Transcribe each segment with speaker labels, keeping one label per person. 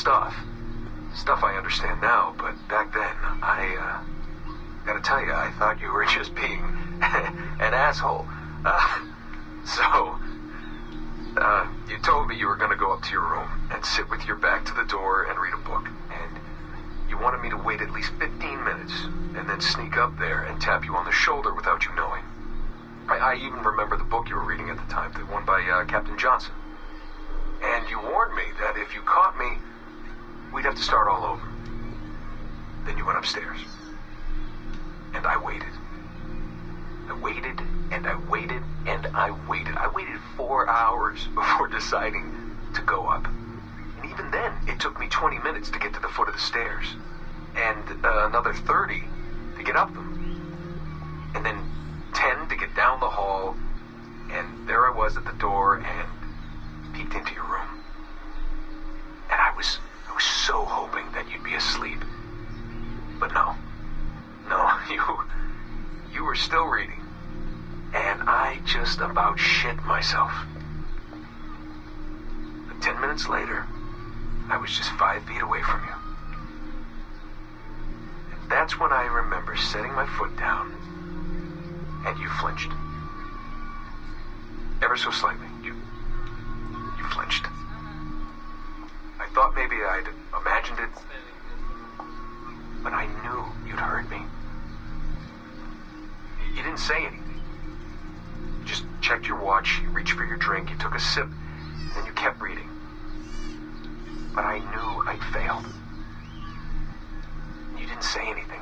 Speaker 1: stuff. Stuff I understand now, but back then, gotta tell you, I thought you were just being an asshole. You told me you were gonna go up to your room and sit with your back to the door and read a book. And you wanted me to wait at least 15 minutes and then sneak up there and tap you on the shoulder without you knowing. I even remember the book you were reading at the time, the one by Captain Johnson. And you warned me that if you caught me, we'd have to start all over. Then you went upstairs. And I waited. I waited, and I waited, and I waited. I waited 4 hours before deciding to go up. And even then, it took me 20 minutes to get to the foot of the stairs. And another 30 to get up them. And then 10 to get down the hall. And there I was at the door and peeked into your room. And I was so hoping that you'd be asleep. But no, you were still reading. And I just about shit myself. But 10 minutes later, I was just 5 feet away from you. And that's when I remember setting my foot down, and you flinched. Ever so slightly, you flinched. I thought maybe I'd imagined it, but I knew you'd heard me. You didn't say anything. You just checked your watch, you reached for your drink, you took a sip, and then you kept reading. But I knew I'd failed. You didn't say anything.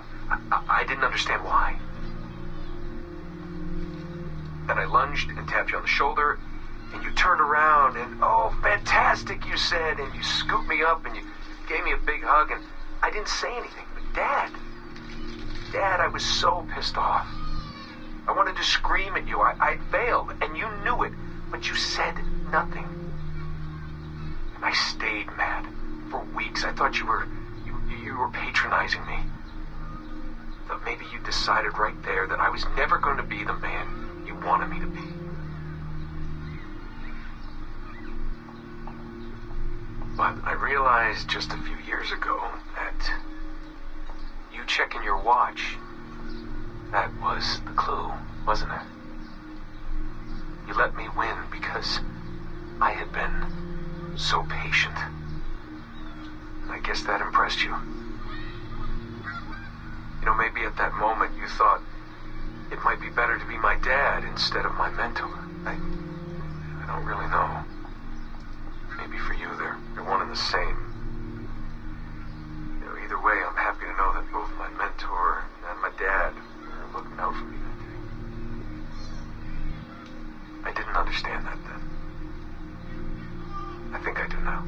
Speaker 1: I didn't understand why. Then I lunged and tapped you on the shoulder, and you turned around, and oh, fantastic, you said, and you scooped me up, and you gave me a big hug, and I didn't say anything. But Dad, I was so pissed off. I wanted to scream at you. I failed, and you knew it, but you said nothing. And I stayed mad for weeks. I thought you were patronizing me. I thought maybe you decided right there that I was never going to be the man you wanted me to be. But I realized just a few years ago that you checking your watch, that was the clue, wasn't it? You let me win because I had been so patient. And I guess that impressed you. You know, maybe at that moment you thought it might be better to be my dad instead of my mentor. I don't really know. Maybe for you they're one and the same. You know, either way, I'm happy to know that both my mentor and my dad are looking out for me that day. I didn't understand that then. I think I do now.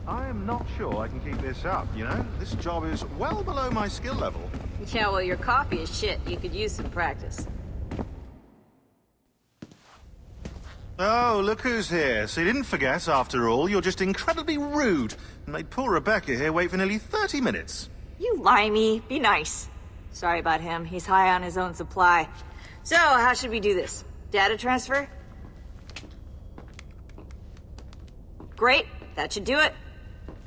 Speaker 2: I'm not sure I can keep this up, you know? This job is well below my skill level.
Speaker 3: Yeah, well, your coffee is shit. You could use some practice.
Speaker 2: Oh, look who's here. So you didn't forget, after all. You're just incredibly rude and made poor Rebecca here wait for nearly 30 minutes.
Speaker 3: You limey. Be nice. Sorry about him. He's high on his own supply. So, how should we do this? Data transfer? Great. That should do it.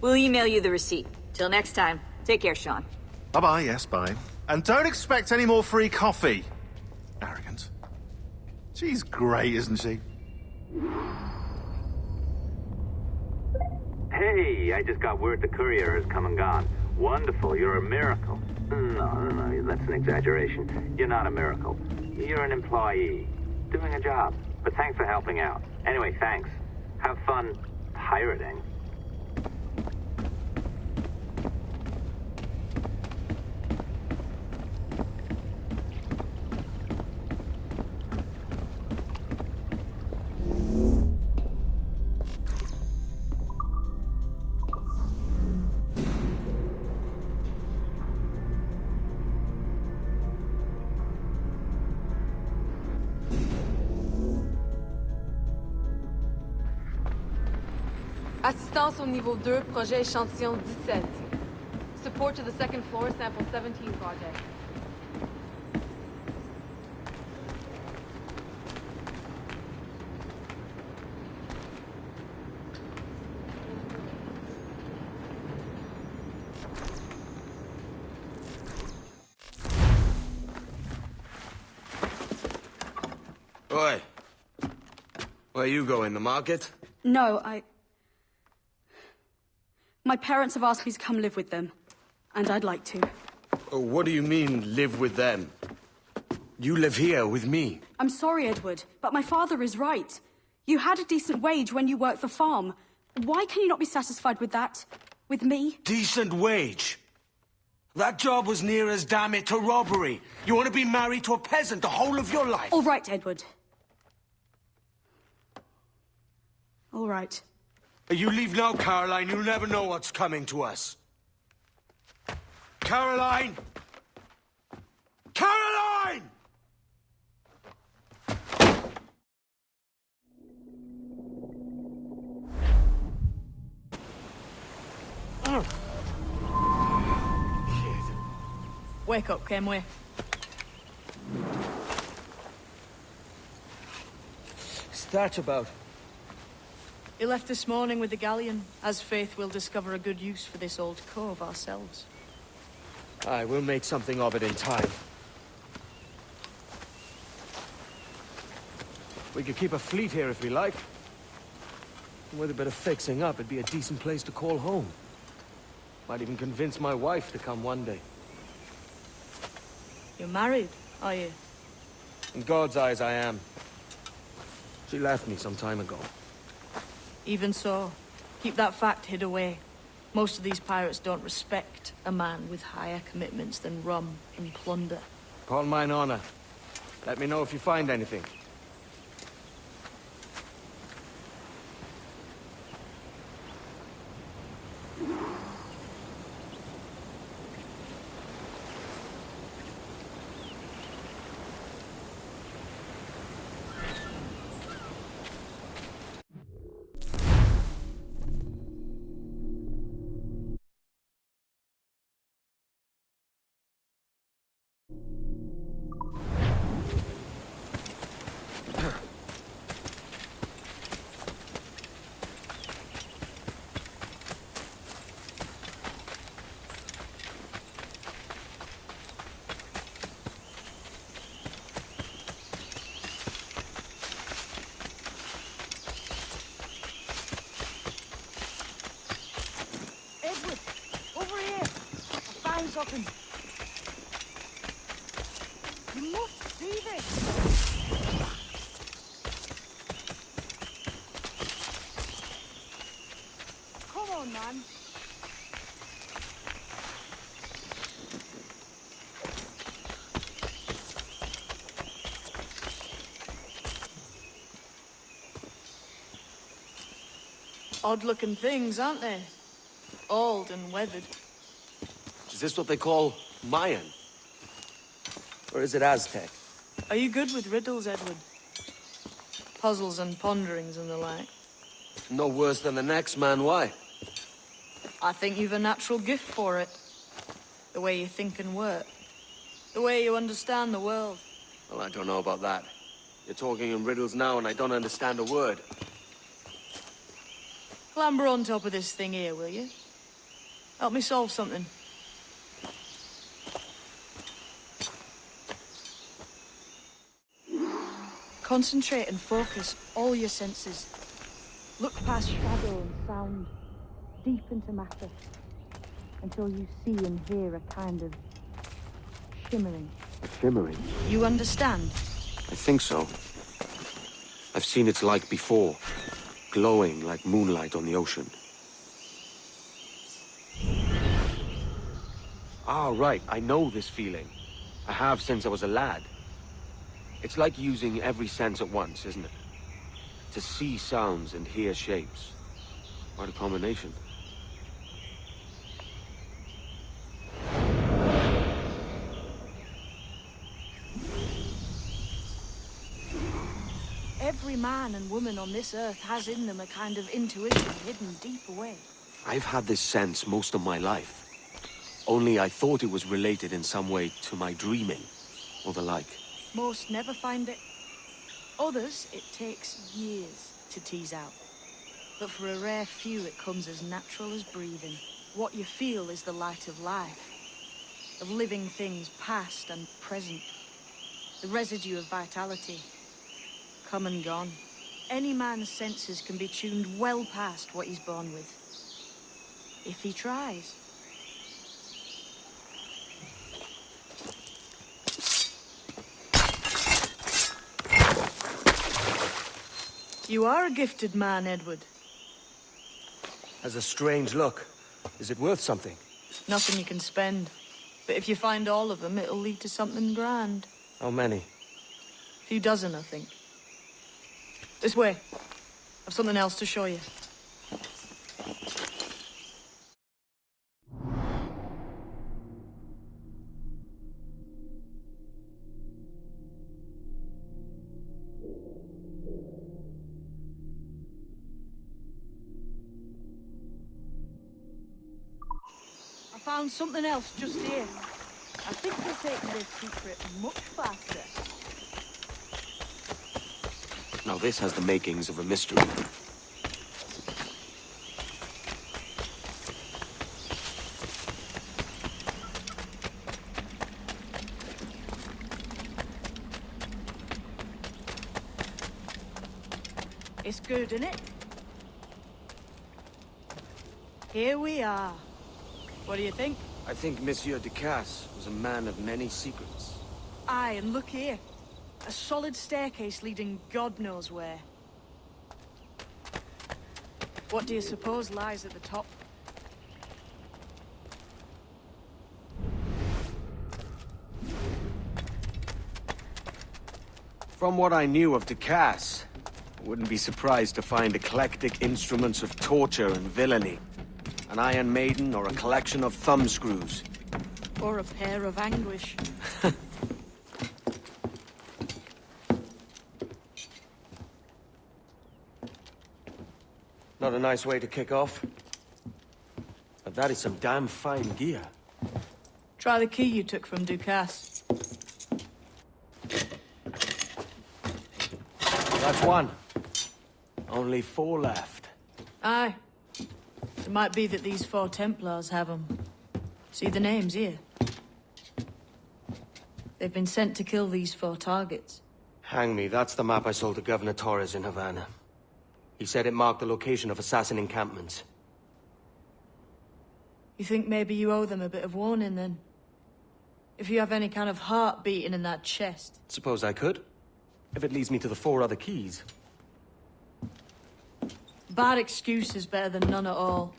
Speaker 3: We'll email you the receipt. Till next time. Take care, Sean.
Speaker 2: Bye-bye, yes, bye. And don't expect any more free coffee. Arrogant. She's great, isn't she?
Speaker 4: Hey, I just got word the courier has come and gone. Wonderful, you're a miracle. No, that's an exaggeration. You're not a miracle. You're an employee, doing a job. But thanks for helping out. Anyway, thanks. Have fun pirating.
Speaker 5: Assistance au niveau 2, projet échantillon 17. Support to the second floor, sample 17 project.
Speaker 6: Oi. Where you going, the market?
Speaker 7: No, My parents have asked me to come live with them, and I'd like to.
Speaker 6: Oh, what do you mean, live with them? You live here with me.
Speaker 7: I'm sorry, Edward, but my father is right. You had a decent wage when you worked the farm. Why can you not be satisfied with that? With me?
Speaker 6: Decent wage? That job was near as, damn it, to robbery. You want to be married to a peasant the whole of your life?
Speaker 7: All right, Edward. All right.
Speaker 6: You leave now, Caroline. You'll never know what's coming to us. Caroline! Caroline!
Speaker 3: Wake up, Kenway.
Speaker 6: What's that about?
Speaker 8: He left this morning with the galleon. As Faith will discover a good use for this old cove ourselves.
Speaker 6: Aye, we'll make something of it in time. We could keep a fleet here if we like. And with a bit of fixing up, it'd be a decent place to call home. Might even convince my wife to come one day.
Speaker 8: You're married, are you?
Speaker 6: In God's eyes, I am. She left me some time ago.
Speaker 8: Even so, keep that fact hid away. Most of these pirates don't respect a man with higher commitments than rum and plunder.
Speaker 6: Upon mine honor. Let me know if you find anything.
Speaker 7: Edward, over here. I found something. You must see this. Come on, man.
Speaker 8: Odd-looking things, aren't they? Old and weathered.
Speaker 6: Is this what they call Mayan? Or is it Aztec?
Speaker 8: Are you good with riddles, Edward? Puzzles and ponderings and the like?
Speaker 6: No worse than the next man, why?
Speaker 8: I think you've a natural gift for it. The way you think and work. The way you understand the world.
Speaker 6: Well, I don't know about that. You're talking in riddles now and I don't understand a word.
Speaker 8: Clamber on top of this thing here, will you? Help me solve something. Concentrate and focus all your senses. Look past shadow and sound, deep into matter, until you see and hear a kind of shimmering.
Speaker 6: Shimmering?
Speaker 8: You understand?
Speaker 6: I think so. I've seen its like before. Glowing like moonlight on the ocean. Ah, right. I know this feeling. I have since I was a lad. It's like using every sense at once, isn't it? To see sounds and hear shapes. What a combination.
Speaker 7: Every
Speaker 8: Every man and woman on this earth has in them a kind of intuition hidden deep away.
Speaker 6: I've had this sense most of my life. Only I thought it was related in some way to my dreaming, or the like.
Speaker 8: Most never find it. Others, it takes years to tease out. But for a rare few, it comes as natural as breathing. What you feel is the light of life, of living things past and present. The residue of vitality, come and gone. Any man's senses can be tuned well past what he's born with, if he tries. You are a gifted man, Edward.
Speaker 6: Has a strange look. Is it worth something?
Speaker 8: Nothing you can spend. But if you find all of them, it'll lead to something grand.
Speaker 6: How many?
Speaker 8: A few dozen, I think. This way. I've something else to show you. I found something else just here. I think we'll take this secret much faster.
Speaker 6: Now this has the makings of a mystery.
Speaker 8: It's good, isn't it? Here we are. What do you think?
Speaker 6: I think Monsieur Ducasse was a man of many secrets.
Speaker 8: Aye, and look here. A solid staircase leading God knows where. What do you suppose lies at the top?
Speaker 6: From what I knew of Ducasse, I wouldn't be surprised to find eclectic instruments of torture and villainy. An Iron Maiden or a collection of thumbscrews.
Speaker 8: Or a pair of anguish.
Speaker 6: Not a nice way to kick off. But that is some damn fine gear.
Speaker 8: Try the key you took from Ducasse.
Speaker 6: That's one. Only 4 left.
Speaker 8: Aye. It might be that these 4 Templars have them. See the names here? They've been sent to kill these 4 targets.
Speaker 6: Hang me, that's the map I sold to Governor Torres in Havana. He said it marked the location of assassin encampments.
Speaker 8: You think maybe you owe them a bit of warning, then? If you have any kind of heart beating in that chest.
Speaker 6: Suppose I could. If it leads me to the 4 other keys.
Speaker 8: Bad excuse is better than none at all.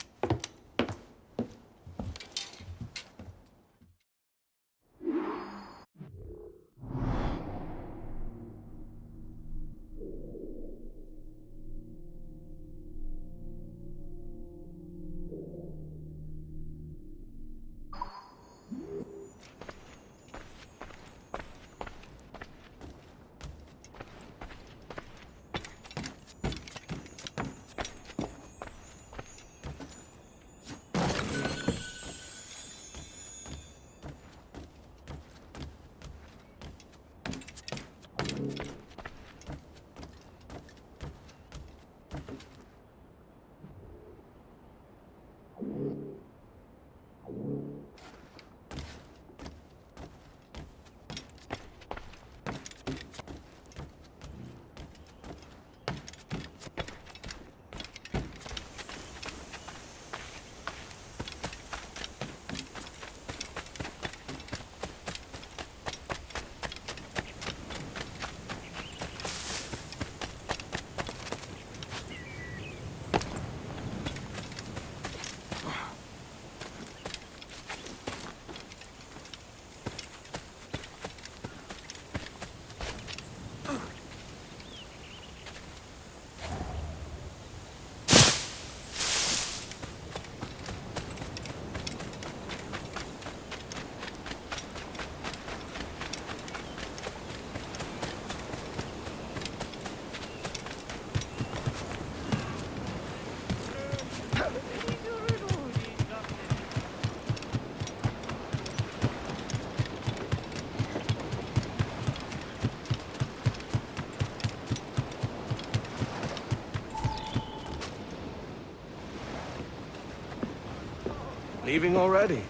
Speaker 6: leaving already?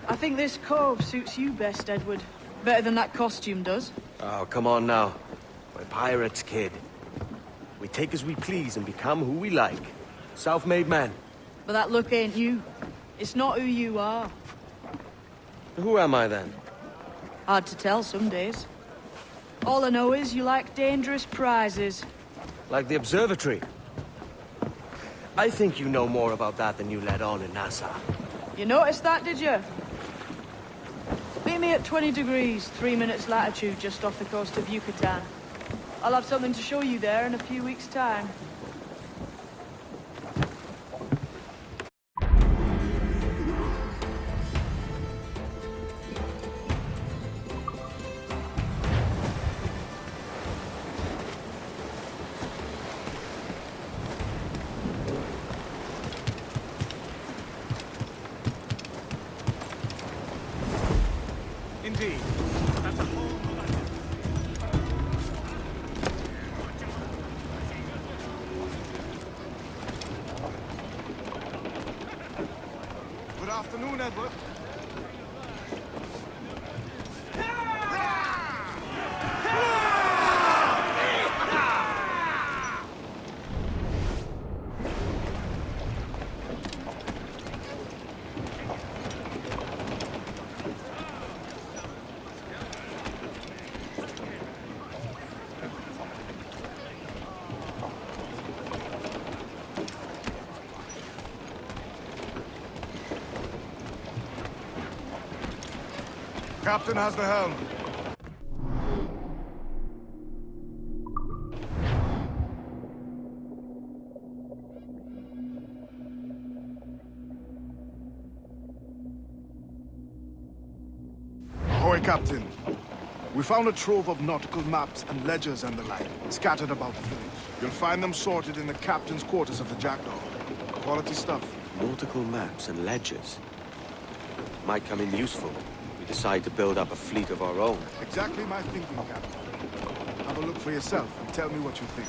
Speaker 8: I think this cove suits you best, Edward. Better than that costume does.
Speaker 6: Oh, come on now. We're pirates, kid. We take as we please and become who we like. Self-made men.
Speaker 8: But that look ain't you. It's not who you are.
Speaker 6: Who am I then?
Speaker 8: Hard to tell some days. All I know is you like dangerous prizes.
Speaker 6: Like the observatory. I think you know more about that than you let on in Nassau.
Speaker 8: You noticed that, did you? Meet me at 20 degrees, 3 minutes latitude just off the coast of Yucatan. I'll have something to show you there in a few weeks' time.
Speaker 2: Indeed. That's a whole
Speaker 9: Good afternoon, Edward. Captain has the helm. Ahoy, Captain. We found a trove of nautical maps and ledgers and the like, scattered about the village. You'll find them sorted in the captain's quarters of the Jackdaw. Quality stuff.
Speaker 6: Nautical maps and ledgers. Might come in useful. We decide to build up a fleet of our own.
Speaker 9: Exactly my thinking, Captain. Have a look for yourself and tell me what you think.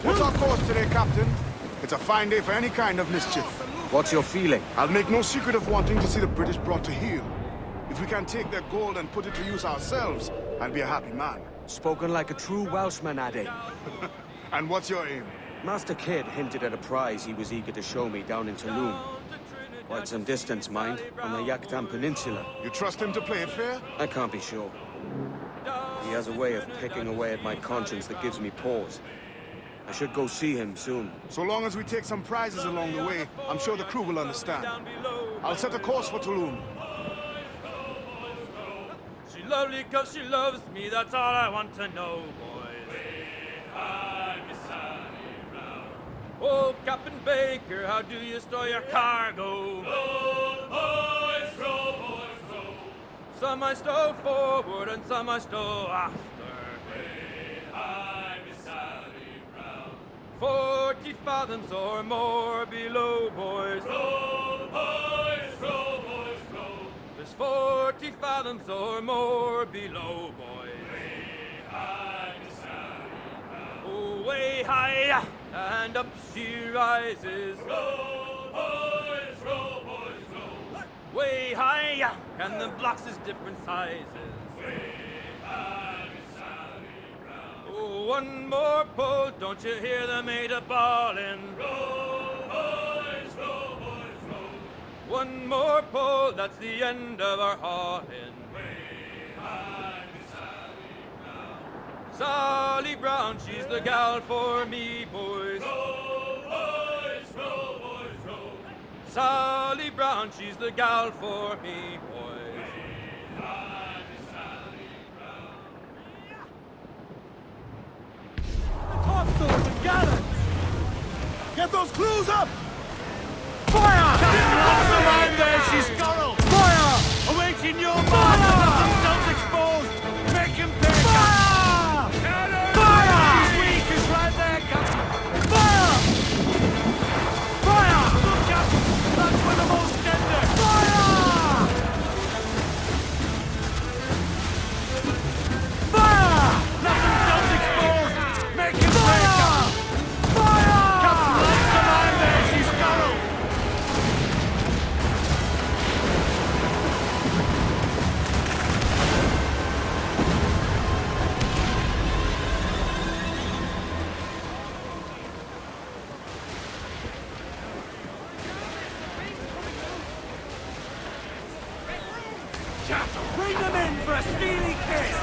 Speaker 9: What's our course today, Captain? It's a fine day for any kind of mischief.
Speaker 6: What's your feeling?
Speaker 9: I'll make no secret of wanting to see the British brought to heel. If we can take their gold and put it to use ourselves, I'll be a happy man.
Speaker 6: Spoken like a true Welshman, Addy.
Speaker 9: And what's your aim?
Speaker 6: Master Kidd hinted at a prize he was eager to show me down in Tulum. Quite some distance, mind, on the Yaktan Peninsula.
Speaker 9: You trust him to play it fair?
Speaker 6: I can't be sure. He has a way of picking away at my conscience that gives me pause. I should go see him soon.
Speaker 9: So long as we take some prizes along the way, I'm sure the crew will understand. I'll set a course for Tulum.
Speaker 10: She lovely 'cause she loves me, that's all I want to know, boys. Oh, Captain Baker, how do you store your cargo? Roll, boys, roll, boys, roll. Some I stow forward and some I stow after. 40 fathoms or more below, boys. Roll, boys, roll, boys, roll. There's 40 fathoms or more below, boys. Way high, oh, way high, and up she rises. Roll, boys, roll, boys, roll. Way high, and the blocks is different sizes. Way high. Oh, one more pull, don't you hear the mate a-bawling? Roll, boys, roll, boys, roll. One more pull, that's the end of our hauling. Way high, Sally Brown, she's the gal for me, boys. Roll, boys, roll, boys, roll. Sally Brown, she's the gal for me, boys.
Speaker 2: Topsails and gallants! Get those clues up!
Speaker 10: Fire!
Speaker 2: Captain lost the line there, she's scuttled!
Speaker 10: Fire!
Speaker 2: Awaiting your mark! Themselves exposed! Make him pay!
Speaker 10: Fire! Fire!
Speaker 2: She's weak, is right there, Captain!
Speaker 10: Fire! Fire!
Speaker 2: Look, Captain! That's where the most tender!
Speaker 10: Fire! Fire!
Speaker 2: Let themselves exposed! Make him pay, Captain!
Speaker 10: Fire!
Speaker 2: Captain lost the line there, she's scuttled!
Speaker 10: Bring them in for a steely kiss!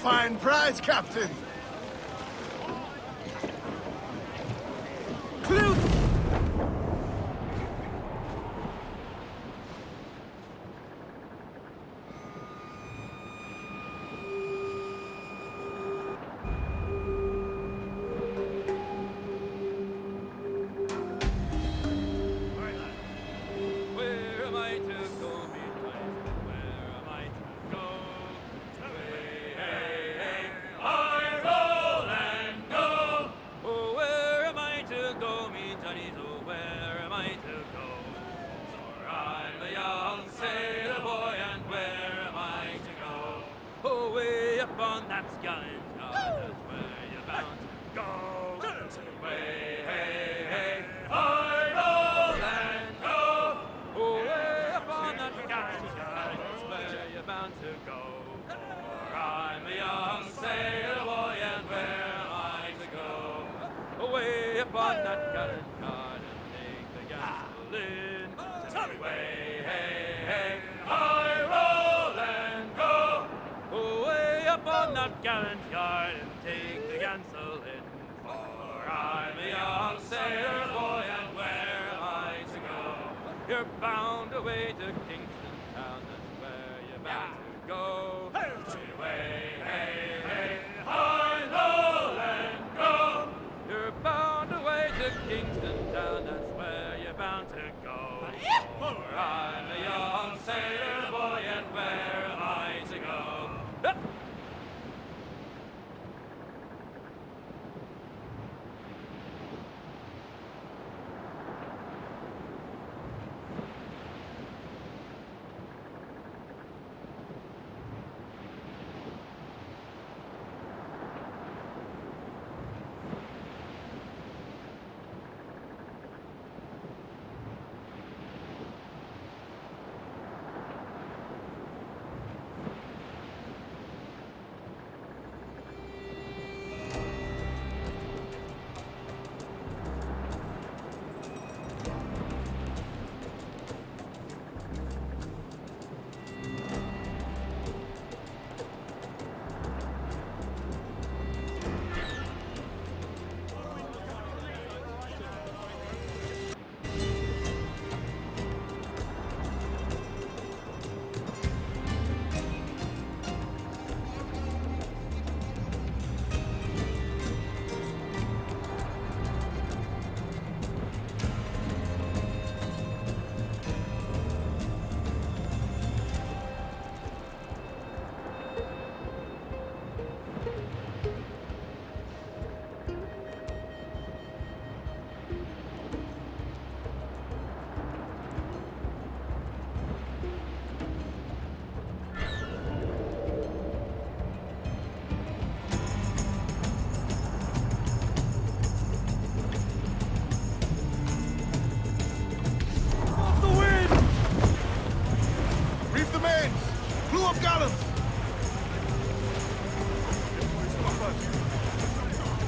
Speaker 9: Fine prize, Captain! Clue!
Speaker 10: Where am I to go, midnight? Where am I to go? Hey, hey, hey, I roll and go. Oh, where am I to go, me Johnny? Oh, where am I to go? For I'm a young sailor boy, and where am I to go? Oh, way up on that gallant yard, that's where you're bound to go. Way, hey, hey, I roll and go. Oh, way up on that gallant yard, that's where you're bound to go. For I'm a young sailor boy, and where am I to go? Away up on that gallant yard and take the gamble in. Way, hey, hey, I roll and go. Away up on that gallant yard and take the gansel in. For I'm a young sailor boy, and where am I to go? You're bound away to Kingston town, that's where you're bound to go. Way, hey, hey, I roll and go. You're bound away to Kingston town, that's where you're bound to go. For I'm a young sailor boy, and where am I to go?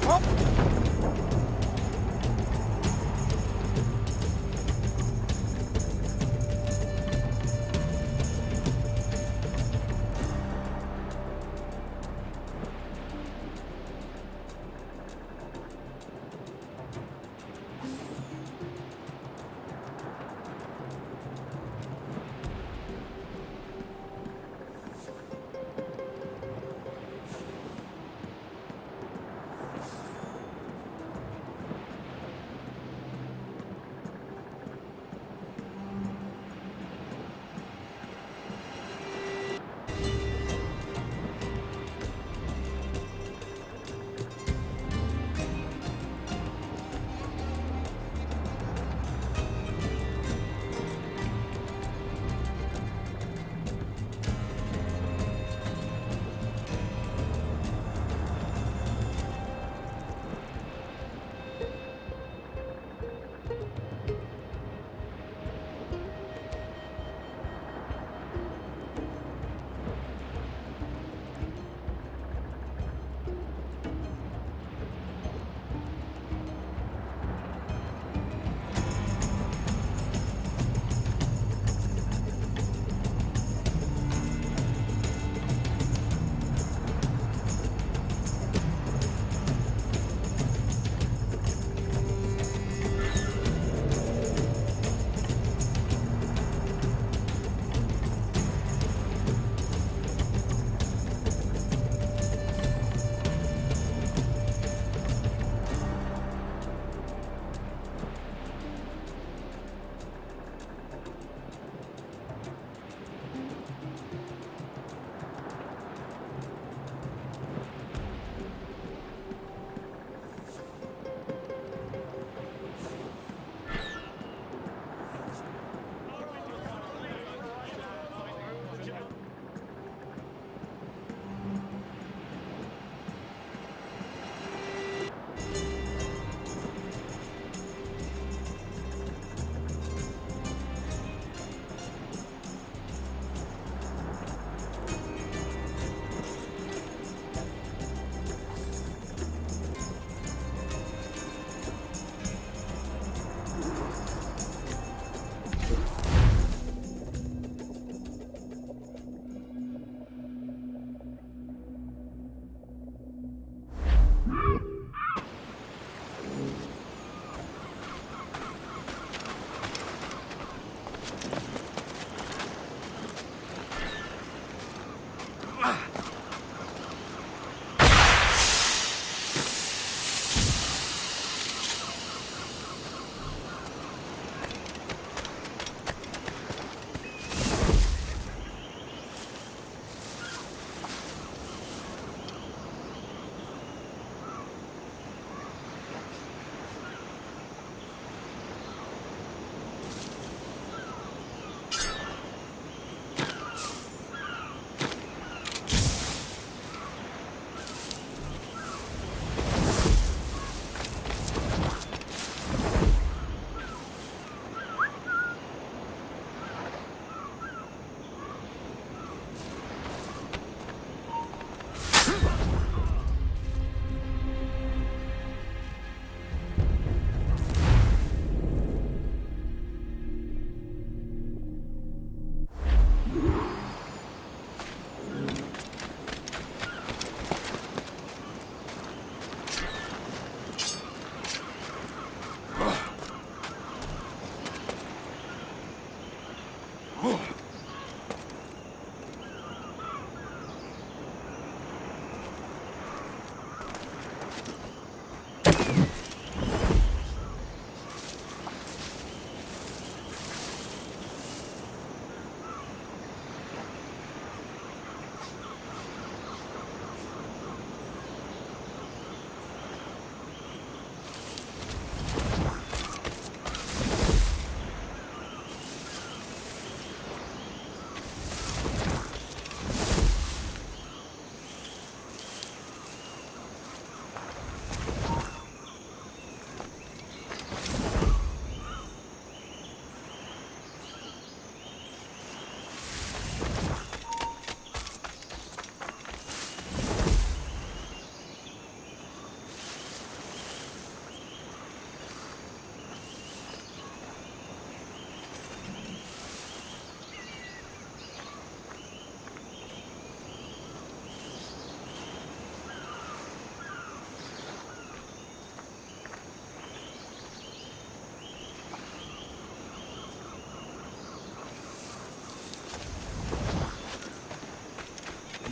Speaker 10: Hup!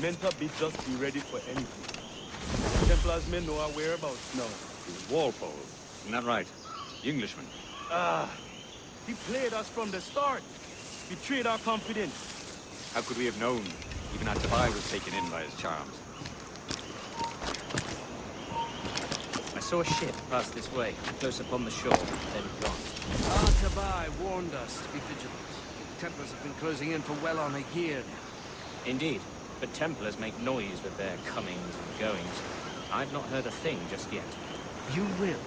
Speaker 11: Mentor bid just be ready for anything. The Templars may know our whereabouts now.
Speaker 12: It was Walpole. Isn't that right? The Englishman.
Speaker 11: Ah, he played us from the start. Betrayed our confidence.
Speaker 12: How could we have known? Even Atabai was taken in by his charms.
Speaker 13: I saw a ship pass this way, close upon the shore, then gone.
Speaker 14: Artabai warned us to be vigilant. Templars have been closing in for well on a year now.
Speaker 13: Indeed, but Templars make noise with their comings and goings. I've not heard a thing just yet.
Speaker 14: You will.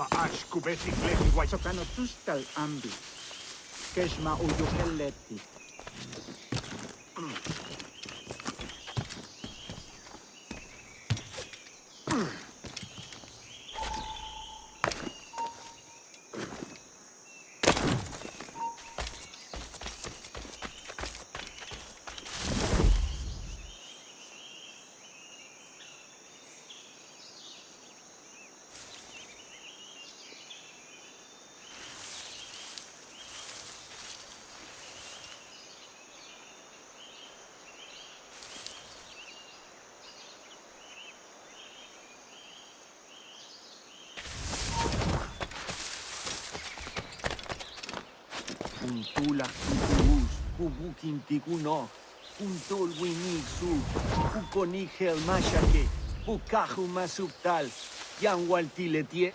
Speaker 15: Ba'ash kubeti gleti wai sokano tustal ambi. Keshma uyu heleti.
Speaker 14: Kuntula kutuus, kubukintikunok, kuntolwinisu, kukonigel mashake, pukaju masuptal, yanwaltiletie.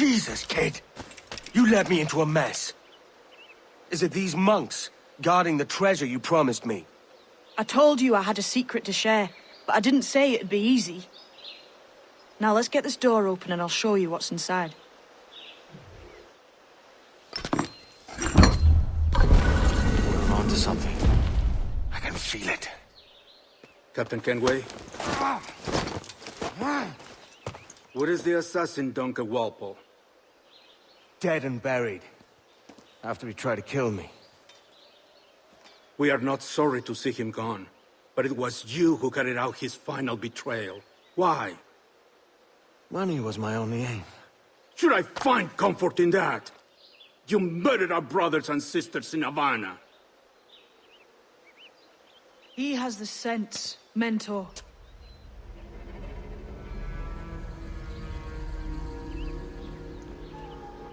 Speaker 16: Jesus, kid! You led me into a mess. Is it these monks guarding the treasure you promised me?
Speaker 8: I told you I had a secret to share, but I didn't say it'd be easy. Now let's get this door open and I'll show you what's inside.
Speaker 16: I'm onto something. I can feel it.
Speaker 17: Captain Kenway? Where is the assassin, Duncan Walpole?
Speaker 16: Dead and buried. After he tried to kill me.
Speaker 17: We are not sorry to see him gone, but it was you who carried out his final betrayal. Why?
Speaker 16: Money was my only aim.
Speaker 17: Should I find comfort in that? You murdered our brothers and sisters in Havana.
Speaker 8: He has the sense, Mentor.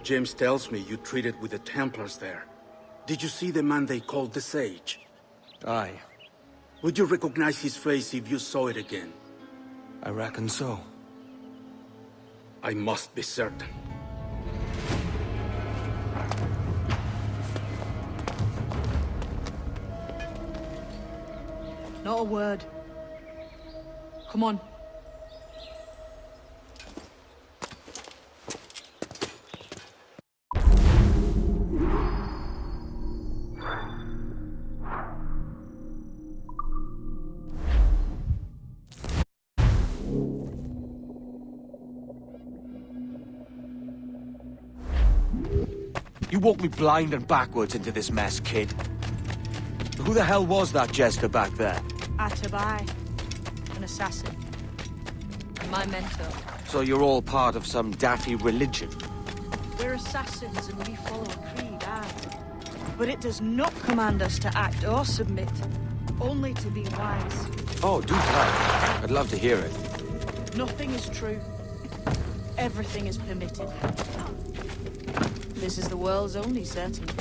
Speaker 17: James tells me you treated with the Templars there. Did you see the man they called the Sage?
Speaker 16: Aye.
Speaker 17: Would you recognize his face if you saw it again?
Speaker 16: I reckon so.
Speaker 17: I must be certain.
Speaker 8: Not a word. Come on.
Speaker 16: You walked me blind and backwards into this mess, kid. Who the hell was that jester back there?
Speaker 8: Atabai. An assassin. My mentor.
Speaker 16: So you're all part of some daffy religion?
Speaker 8: We're assassins and we follow a creed, aye. But it does not command us to act or submit. Only to be wise.
Speaker 16: Oh, do tell. I'd love to hear it.
Speaker 8: Nothing is true. Everything is permitted. This is the world's only certainty.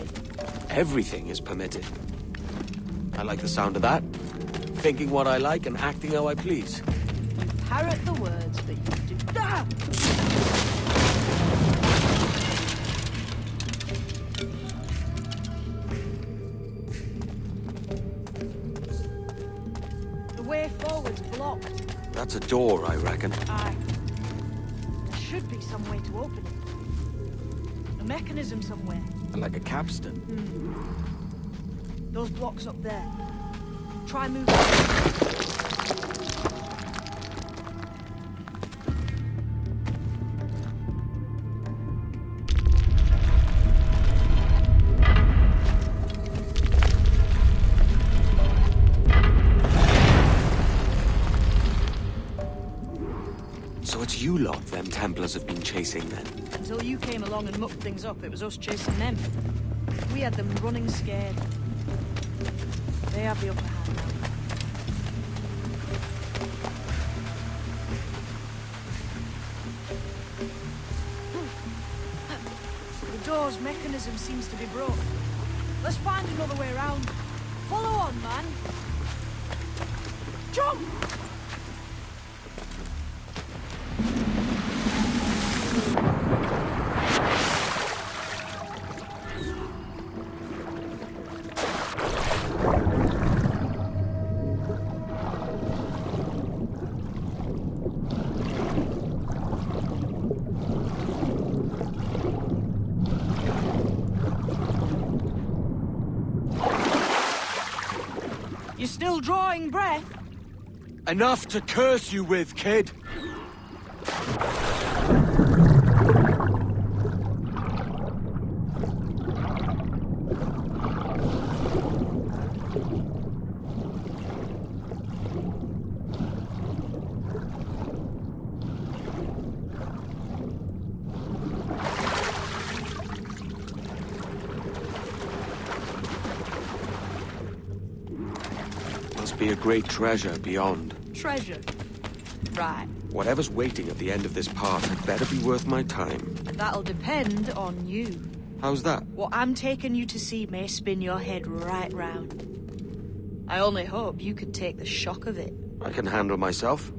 Speaker 16: Everything is permitted. I like the sound of that. Thinking what I like and acting how I please.
Speaker 8: You parrot the words, but you do... Ah! The way forward's blocked.
Speaker 16: That's a door, I reckon.
Speaker 8: Aye. There should be some way to open it. A mechanism somewhere.
Speaker 16: Like a capstan.
Speaker 8: Those blocks up there. Try moving.
Speaker 16: So it's you lot them Templars have been chasing then?
Speaker 8: Until you came along and mucked things up, it was us chasing them. We had them running scared. They have the upper hand now. The door's mechanism seems to be broke. Let's find another way around. Follow on, man. Jump! You're still drawing breath?
Speaker 16: Enough to curse you with, kid! Be a great treasure beyond.
Speaker 8: Treasure? Right.
Speaker 16: Whatever's waiting at the end of this path had better be worth my time.
Speaker 8: That'll depend on you.
Speaker 16: How's that?
Speaker 8: What I'm taking you to see may spin your head right round. I only hope you can take the shock of it.
Speaker 16: I can handle myself.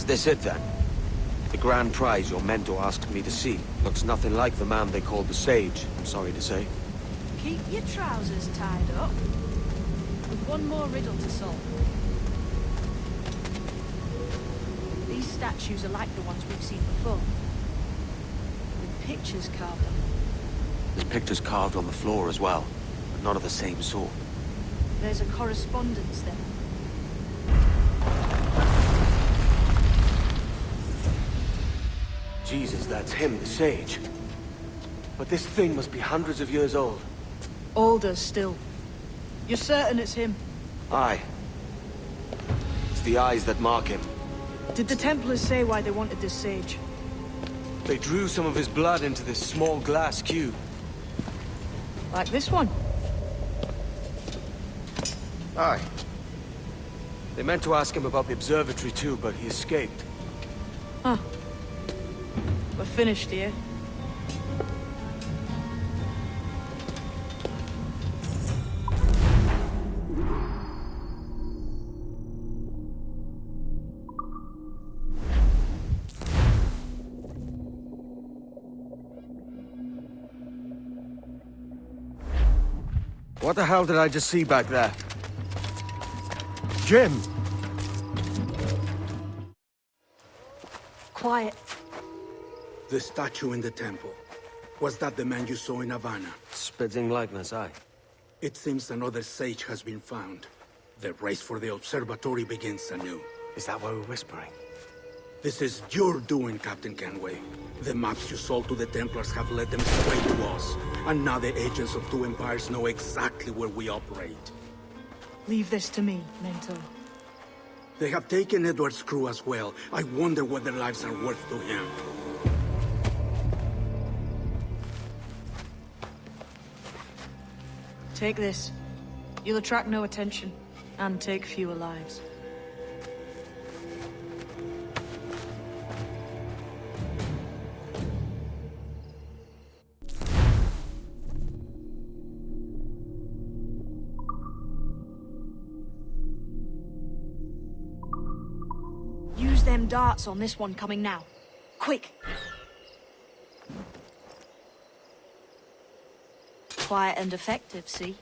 Speaker 6: this it then? The grand prize your mentor asked me to see looks nothing like the man they called the Sage, I'm sorry to say.
Speaker 8: Keep your trousers tied up. With one more riddle to solve. These statues are like the ones we've seen before. With pictures carved on them.
Speaker 6: There's pictures carved on the floor as well, but not of the same sort.
Speaker 8: There's a correspondence then.
Speaker 16: Jesus, that's him, the Sage. But this thing must be hundreds of years old.
Speaker 8: Older still. You're certain it's him?
Speaker 16: Aye. It's the eyes that mark him.
Speaker 8: Did the Templars say why they wanted this sage?
Speaker 16: They drew some of his blood into this small glass cube.
Speaker 8: Like this one?
Speaker 16: Aye. They meant to ask him about the observatory too, but he escaped.
Speaker 8: Huh. We're finished here.
Speaker 16: What the hell did I just see back there? Jim!
Speaker 8: Quiet.
Speaker 17: The statue in the temple. Was that the man you saw in Havana?
Speaker 16: Spitting likeness, aye.
Speaker 17: It seems another sage has been found. The race for the observatory begins anew.
Speaker 16: Is that why we're whispering?
Speaker 17: This is your doing, Captain Kenway. The maps you sold to the Templars have led them straight to us. And now the agents of two empires know exactly where we operate.
Speaker 8: Leave this to me, Mentor.
Speaker 17: They have taken Edward's crew as well. I wonder what their lives are worth to him.
Speaker 8: Take this. You'll attract no attention, and take fewer lives. Use them darts on this one coming now. Quick! Quiet and effective, see?